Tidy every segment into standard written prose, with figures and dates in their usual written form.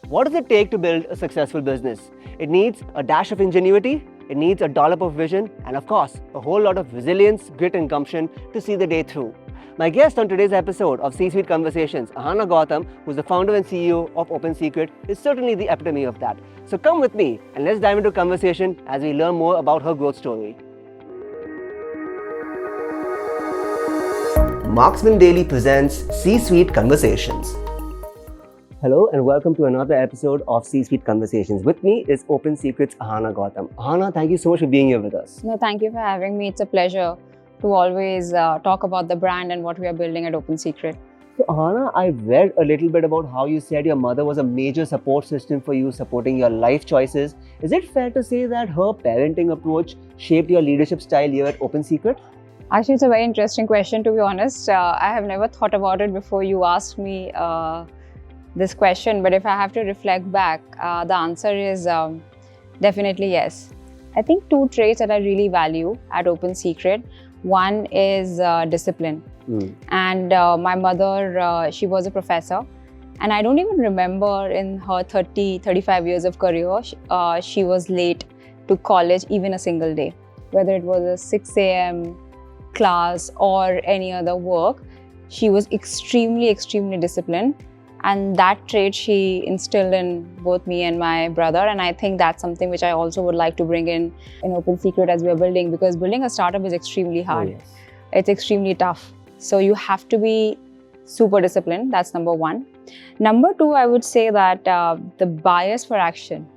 What does it take to build a successful business? It needs a dash of ingenuity, it needs a dollop of vision, and of course, a whole lot of resilience, grit and gumption to see the day through. My guest on today's episode of C-Suite Conversations, Ahana Gautam, who's the founder and CEO of Open Secret, is certainly the epitome of that. So come with me and let's dive into a conversation as we learn more about her growth story. Marksman Daily presents C-Suite Conversations. Hello and welcome to another episode of C-Suite Conversations. With me is Open Secret's Ahana Gautam. Ahana, thank you so much for being here with us. No, thank you for having me. It's a pleasure to always talk about the brand and what we are building at Open Secret. So Ahana, I've read a little bit about how you said your mother was a major support system for you, supporting your life choices. Is it fair to say that her parenting approach shaped your leadership style here at Open Secret? Actually, it's a very interesting question, to be honest. I have never thought about it before you asked me this question, but if I have to reflect back, the answer is definitely yes. I think two traits that I really value at Open Secret. One is discipline. And my mother, she was a professor, and I don't even remember in her 35 years of career, she was late to college even a single day. Whether it was a 6 a.m. class or any other work, she was extremely disciplined. And that trait she instilled in both me and my brother. And I think that's something which I also would like to bring in Open Secret as we are building, because building a startup is extremely hard. Oh, yes. It's extremely tough. So you have to be super disciplined. That's number one. Number two, I would say that the bias for action.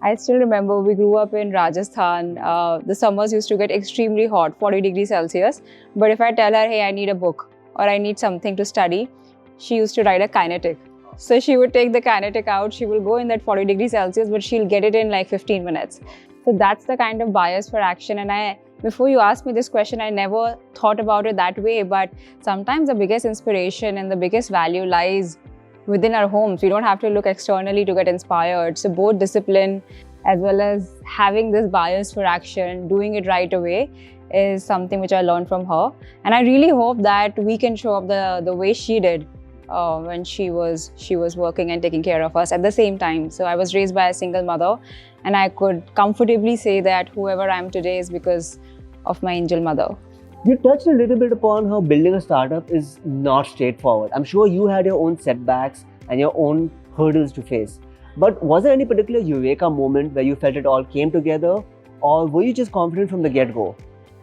I still remember we grew up in Rajasthan. The summers used to get extremely hot, 40 degrees Celsius. But if I tell her, hey, I need a book or I need something to study, she used to ride a kinetic. So she would take the kinetic out, she will go in that 40 degrees Celsius, but she'll get it in like 15 minutes. So that's the kind of bias for action. And before you asked me this question, I never thought about it that way. But sometimes the biggest inspiration and the biggest value lies within our homes. We don't have to look externally to get inspired. So both discipline as well as having this bias for action, doing it right away, is something which I learned from her. And I really hope that we can show up the way she did when she was working and taking care of us at the same time. So I was raised by a single mother, and I could comfortably say that whoever I am today is because of my angel mother. You touched a little bit upon how building a startup is not straightforward. I'm sure you had your own setbacks and your own hurdles to face. But was there any particular eureka moment where you felt it all came together, or were you just confident from the get-go?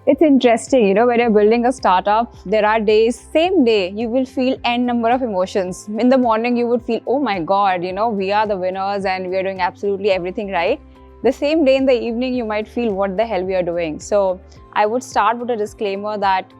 It's interesting, when you're building a startup, there are days, same day, you will feel n number of emotions. In the morning, you would feel, oh my God, we are the winners and we are doing absolutely everything right. The same day in the evening, you might feel what the hell we are doing. So I would start with a disclaimer that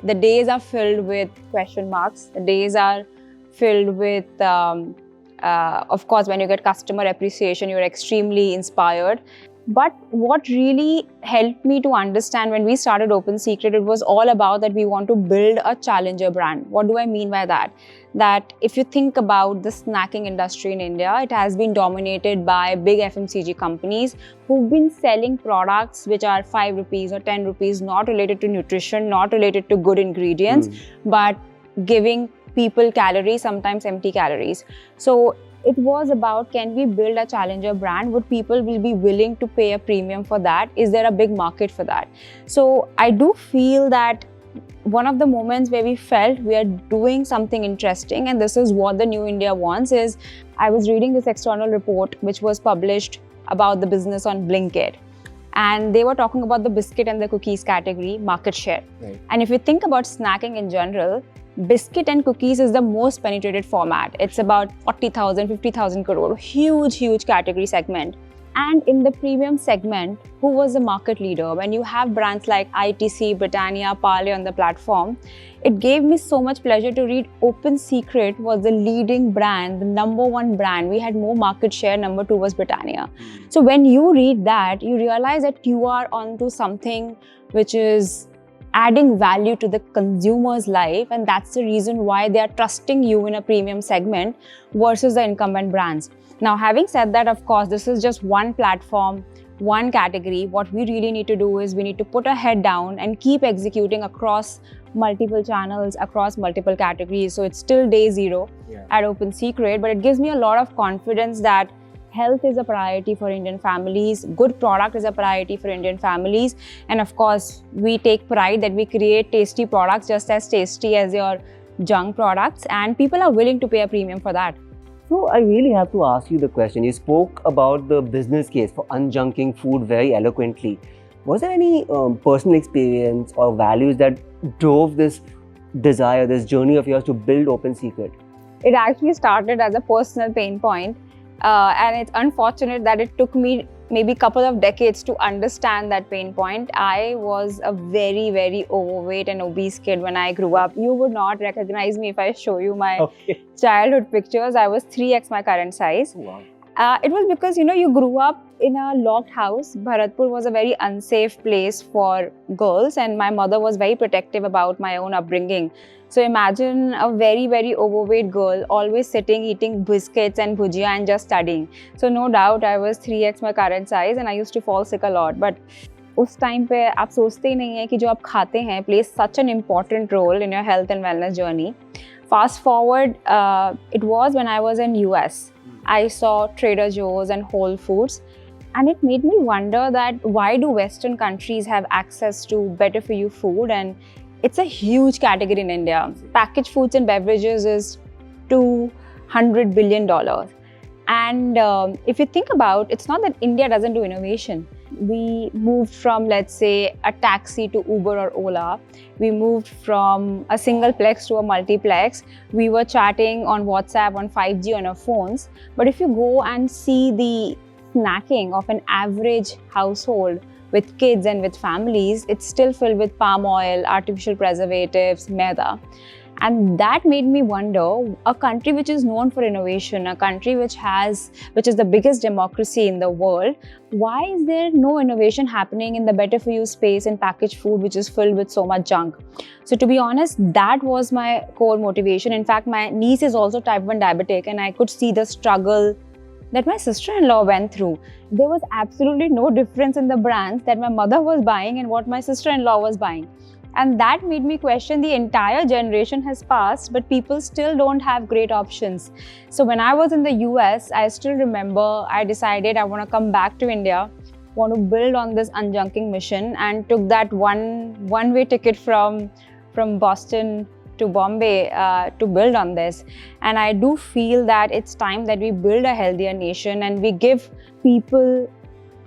the days are filled with question marks. The days are filled with, of course, when you get customer appreciation, you're extremely inspired. But what really helped me to understand when we started Open Secret, it was all about that we want to build a challenger brand. What do I mean by that? That if you think about the snacking industry in India, it has been dominated by big FMCG companies who've been selling products which are 5 rupees or 10 rupees, not related to nutrition, not related to good ingredients, but giving people calories, sometimes empty calories. So it was about, can we build a challenger brand? Would people will be willing to pay a premium for that? Is there a big market for that? So I do feel that one of the moments where we felt we are doing something interesting, and this is what the new India wants, is I was reading this external report which was published about the business on Blinkit. And they were talking about the biscuit and the cookies category market share. Right. And if you think about snacking in general, biscuit and cookies is the most penetrated format. It's about 40,000, 50,000 crore, huge category segment. And in the premium segment, who was the market leader? When you have brands like ITC, Britannia, Parle on the platform, it gave me so much pleasure to read Open Secret was the leading brand, the number one brand. We had more market share, number two was Britannia. So when you read that, you realize that you are onto something which is adding value to the consumer's life, and that's the reason why they are trusting you in a premium segment versus the incumbent brands. Now, having said that, of course, this is just one platform, one category. What we really need to do is we need to put our head down and keep executing across multiple channels, across multiple categories. So it's still day zero at Open Secret, but it gives me a lot of confidence that health is a priority for Indian families, good product is a priority for Indian families, and of course, we take pride that we create tasty products just as tasty as your junk products, and people are willing to pay a premium for that. So I really have to ask you the question. You spoke about the business case for unjunking food very eloquently. Was there any personal experience or values that drove this desire, this journey of yours to build Open Secret? It actually started as a personal pain point. And it's unfortunate that it took me maybe a couple of decades to understand that pain point. I was a very, very overweight and obese kid when I grew up. You would not recognize me if I show you my childhood pictures. I was 3x my current size. Wow. It was because, you grew up in a locked house. Bharatpur was a very unsafe place for girls, and my mother was very protective about my own upbringing. So imagine a very, very overweight girl always sitting, eating biscuits and bhujia and just studying. So no doubt I was 3x my current size and I used to fall sick a lot. But उस time पे आप सोचते ही नहीं है कि जो आप खाते हैं plays such an important role in your health and wellness journey. Fast forward, it was when I was in US. I saw Trader Joe's and Whole Foods, and it made me wonder that why do Western countries have access to better for you food, and it's a huge category in India. Packaged foods and beverages is $200 billion. And if you think about, it's not that India doesn't do innovation. We moved from, let's say, a taxi to Uber or Ola. We moved from a single plex to a multiplex. We were chatting on WhatsApp, on 5G on our phones. But if you go and see the snacking of an average household with kids and with families, it's still filled with palm oil, artificial preservatives, maida. And that made me wonder, a country which is known for innovation, a country which is the biggest democracy in the world, why is there no innovation happening in the better for you space in packaged food, which is filled with so much junk? So to be honest, that was my core motivation. In fact, my niece is also type 1 diabetic, and I could see the struggle that my sister-in-law went through. There was absolutely no difference in the brands that my mother was buying and what my sister-in-law was buying. And that made me question, the entire generation has passed, but people still don't have great options. So when I was in the US, I still remember I decided I want to come back to India, want to build on this unjunking mission, and took that one-way ticket from Boston to Bombay to build on this. And I do feel that it's time that we build a healthier nation and we give people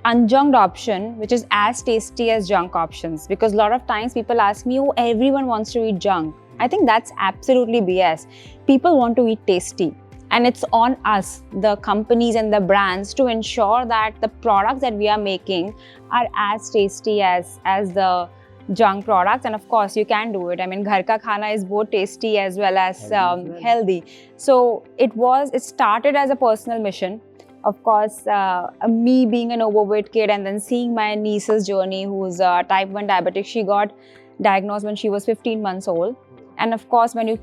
unjunked option, which is as tasty as junk options. Because a lot of times people ask me, oh, everyone wants to eat junk. I think that's absolutely BS. People want to eat tasty. And it's on us, the companies and the brands, to ensure that the products that we are making are as tasty as the junk products. And of course, you can do it. I mean, ghar ka khana is both tasty as well as healthy. So it started as a personal mission. Of course, me being an overweight kid and then seeing my niece's journey, who's type 1 diabetic, she got diagnosed when she was 15 months old. And of course, when you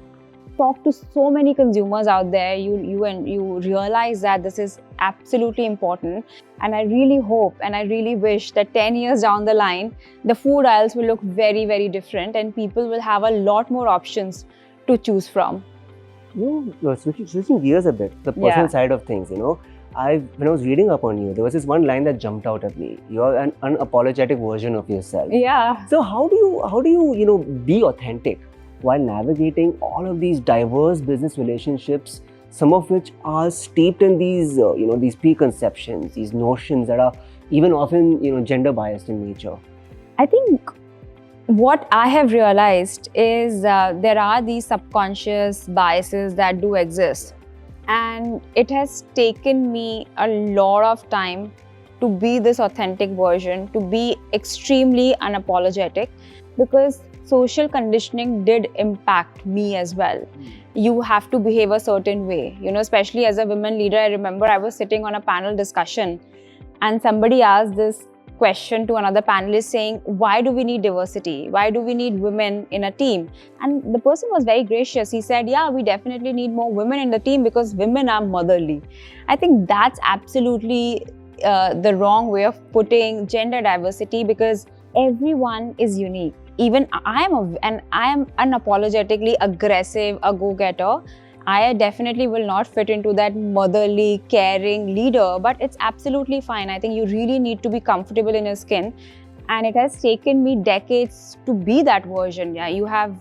talk to so many consumers out there, you realize that this is absolutely important. And I really hope and I really wish that 10 years down the line, the food aisles will look very, very different and people will have a lot more options to choose from. Switching gears a bit, the personal side of things, when I was reading up on you, there was this one line that jumped out at me. You're an unapologetic version of yourself. Yeah. So how do you be authentic while navigating all of these diverse business relationships, some of which are steeped in these these preconceptions, these notions that are even often gender biased in nature? I think what I have realized is there are these subconscious biases that do exist. And it has taken me a lot of time to be this authentic version, to be extremely unapologetic, because social conditioning did impact me as well. You have to behave a certain way, especially as a women leader. I remember I was sitting on a panel discussion and somebody asked this question to another panelist saying, why do we need diversity? Why do we need women in a team? And the person was very gracious. He said, yeah, we definitely need more women in the team because women are motherly. I think that's absolutely the wrong way of putting gender diversity, because everyone is unique. Even I am unapologetically aggressive, a go-getter. I definitely will not fit into that motherly, caring leader, but it's absolutely fine. I think you really need to be comfortable in your skin. And it has taken me decades to be that version. Yeah, you have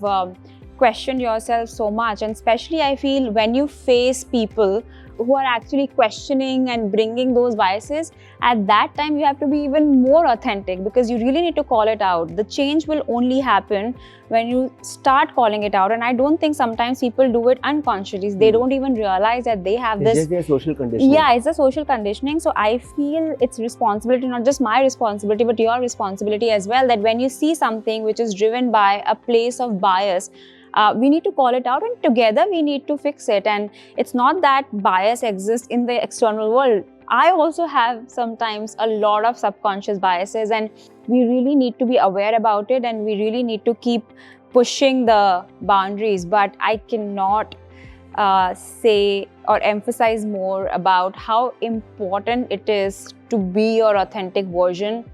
questioned yourself so much. And especially I feel when you face people who are actually questioning and bringing those biases, at that time you have to be even more authentic, because you really need to call it out. The change will only happen when you start calling it out. And I don't think sometimes people do it unconsciously. They don't even realize that they have It's just their social conditioning. Yeah, it's a social conditioning. So I feel it's responsibility, not just my responsibility, but your responsibility as well, that when you see something which is driven by a place of bias, we need to call it out, and together we need to fix it. And it's not that bias exists in the external world. I also have sometimes a lot of subconscious biases, and we really need to be aware about it, and we really need to keep pushing the boundaries. But I cannot say or emphasize more about how important it is to be your authentic version.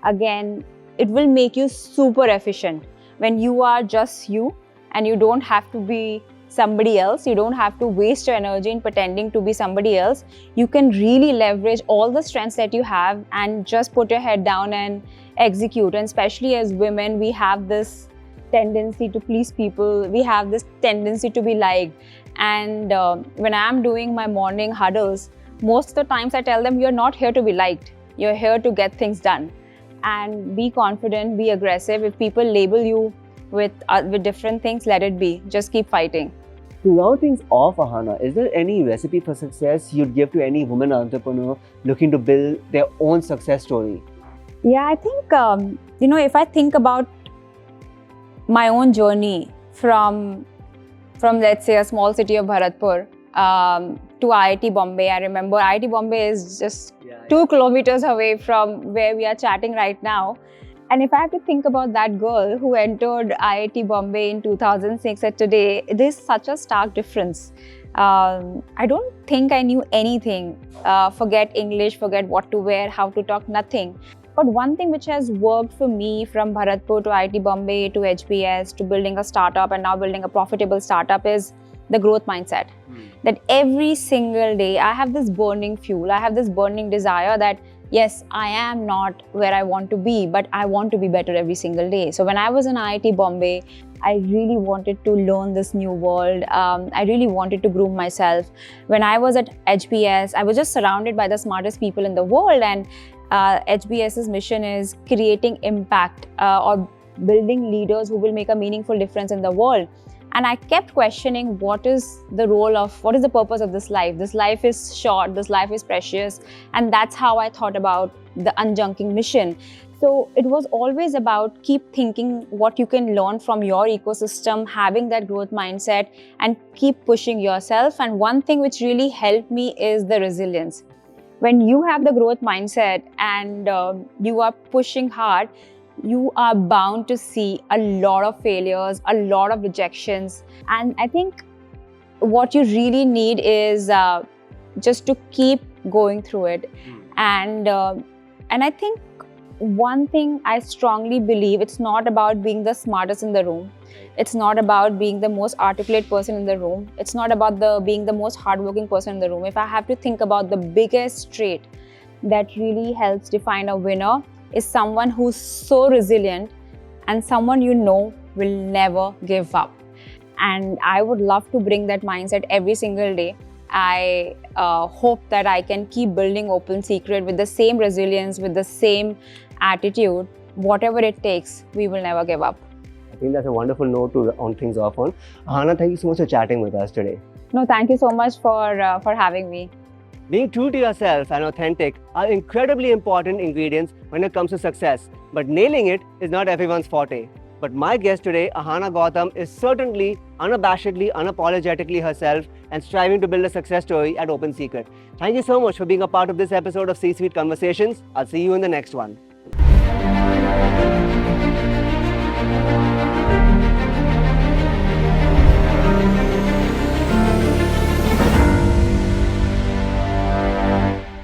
Again, it will make you super efficient when you are just you, and you don't have to be somebody else. You don't have to waste your energy in pretending to be somebody else. You can really leverage all the strengths that you have and just put your head down and execute. And especially as women, we have this tendency to please people. We have this tendency to be liked. And when I'm doing my morning huddles, most of the times I tell them, you're not here to be liked. You're here to get things done. And be confident, be aggressive. If people label you with different things, let it be. Just keep fighting. To round things off, Ahana, is there any recipe for success you'd give to any woman entrepreneur looking to build their own success story? Yeah, I think, if I think about my own journey from let's say a small city of Bharatpur to IIT Bombay. I remember IIT Bombay is just 2 kilometers away from where we are chatting right now. And if I have to think about that girl who entered IIT Bombay in 2006 and today, there's such a stark difference. I don't think I knew anything. Forget English, forget what to wear, how to talk, nothing. But one thing which has worked for me from Bharatpur to IIT Bombay to HBS to building a startup and now building a profitable startup is the growth mindset. That every single day I have this burning fuel, I have this burning desire that yes, I am not where I want to be, but I want to be better every single day. So when I was in IIT Bombay, I really wanted to learn this new world. I really wanted to groom myself. When I was at HBS, I was just surrounded by the smartest people in the world, and HBS's mission is creating impact or building leaders who will make a meaningful difference in the world. And I kept questioning what is the purpose of this life? This life is short, this life is precious. And that's how I thought about the unjunking mission. So it was always about keep thinking what you can learn from your ecosystem, having that growth mindset and keep pushing yourself. And one thing which really helped me is the resilience. When you have the growth mindset and you are pushing hard, you are bound to see a lot of failures, a lot of rejections. And I think what you really need is just to keep going through it. And I think one thing I strongly believe, it's not about being the smartest in the room. It's not about being the most articulate person in the room. It's not about being the most hardworking person in the room. If I have to think about the biggest trait that really helps define a winner, is someone who's so resilient and someone will never give up. And I would love to bring that mindset every single day. I hope that I can keep building Open Secret with the same resilience, with the same attitude. Whatever it takes, we will never give up. I think that's a wonderful note to round things off on. Ahana, thank you so much for chatting with us today. No, thank you so much for having me. Being true to yourself and authentic are incredibly important ingredients when it comes to success, but nailing it is not everyone's forte. But my guest today, Ahana Gautam, is certainly unabashedly, unapologetically herself and striving to build a success story at Open Secret. Thank you so much for being a part of this episode of C-Suite Conversations. I'll see you in the next one.